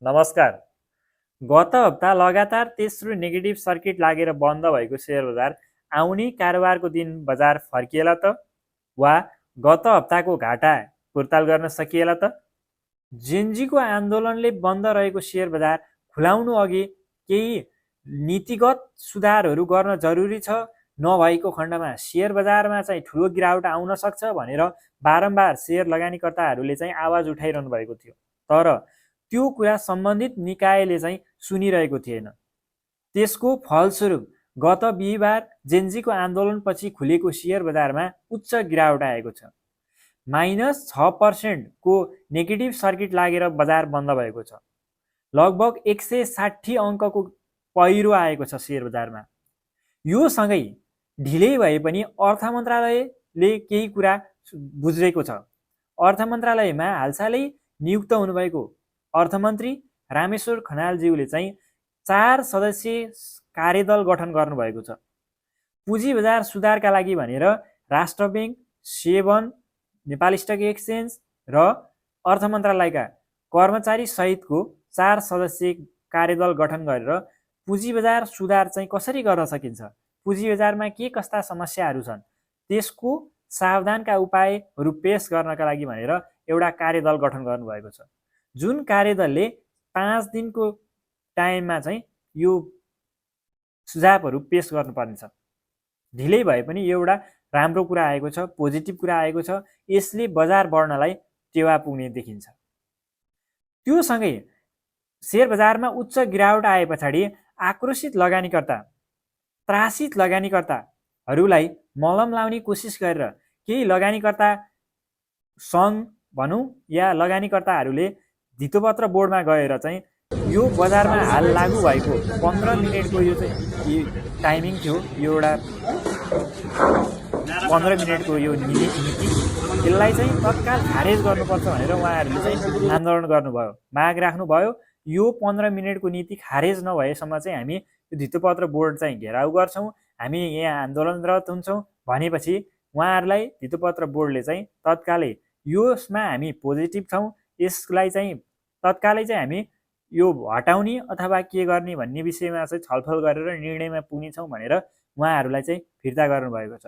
नमस्कार। गत हप्ता लगातार तेस्रो नेगेटिभ सर्किट लागेर बन्द भएको सेयर बजार आउने कारोबारको दिन बजार फर्किएला त वा गत हप्ताको घाटा पुर्ताल गर्न सकिएला त? जेनजीको आन्दोलनले बन्द रहेको सेयर बजार खुलाउनु अघि केही नीतिगत सुधारहरू गर्न जरुरी छ, नभएको खण्डमा सेयर बजारमा चाहिँ ठुलो गिरावट आउन सक्छ भनेर बारम्बार सेयर लगानीकर्ताहरूले चाहिँ आवाज उठाइरहनु भएको थियो। तर त्यो कुरा सम्बन्धित निकायले चाहिँ सुनिरहेको थिएन। त्यसको फलस्वरूप गत बिहिबार जेनजीको आन्दोलनपछि खुलेको सेयर बजारमा उच्च गिरावट आएको छ। -6% को नेगेटिभ सर्किट लागेर बजार बन्द भएको छ। लगभग 160 अङ्कको पहिरो आएको छ सेयर बजारमा। यो सँगै ढिलै भए पनि अर्थ मन्त्रालयले केही कुरा बुझेको छ। अर्थ मन्त्रालयमा हालसालै नियुक्त हुनुभएको अर्थमन्त्री रामेश्वर खनालज्यूले चाहिँ 4 सदस्यीय कार्यदल गठन गर्नुभएको छ। पुँजी बजार सुधारका लागि भनेर राष्ट्र ब्याङ्क, सेवन, नेपाल स्टक एक्सचेन्ज र अर्थ मन्त्रालयका कर्मचारी सहितको 4 सदस्यीय कार्यदल गठन गरेर पुँजी बजार सुधार चाहिँ कसरी गर्न सकिन्छ, पुँजी बजारमा के कस्ता समस्याहरू छन्, त्यसको सावधानका उपायहरू पेश गर्नका लागि भनेर एउटा कार्यदल गठन गर्नुभएको छ। जुन कार्यदलले 5 दिनको टाइममा चाहिँ यो सुझावहरू पेश गर्नुपर्ने छ। ढिलै भए पनि एउटा राम्रो कुरा आएको छ, पोजिटिभ कुरा आएको छ। यसले बजार बढ्नलाई टेवा पुग्ने देखिन्छ। त्यो सँगै सेयर बजारमा उच्च गिरावट आए पछाडि आक्रोशित लगानीकर्ता, त्रासित लगानीकर्ताहरूलाई मलम लाउने कोसिस गरेर केही लगानीकर्ता सङ्घ भनौँ या लगानीकर्ताहरूले धितोपत्र बोर्डमा गएर चाहिँ यो बजारमा हाल लागू भएको 15 मिनटको यो चाहिँ टाइमिङ थियो, यो एउटा 15 मिनटको यो नीति यसलाई चाहिँ तत्काल खारेज गर्नुपर्छ भनेर उहाँहरूले चाहिँ आन्दोलन गर्नुभयो, माग राख्नुभयो। यो 15 मिनटको नीति खारेज नभएसम्म चाहिँ हामी यो धितोपत्र बोर्ड चाहिँ घेराउ गर्छौँ, हामी यहाँ आन्दोलनरत हुन्छौँ भनेपछि उहाँहरूलाई धितोपत्र बोर्डले चाहिँ तत्कालै यसमा हामी पोजिटिभ छौँ, यसलाई चाहिँ तत्कालै चाहिँ हामी यो हटाउने अथवा के गर्ने भन्ने विषयमा चाहिँ छलफल गरेर निर्णयमा पुग्नेछौँ भनेर उहाँहरूलाई चाहिँ फिर्ता गर्नुभएको छ।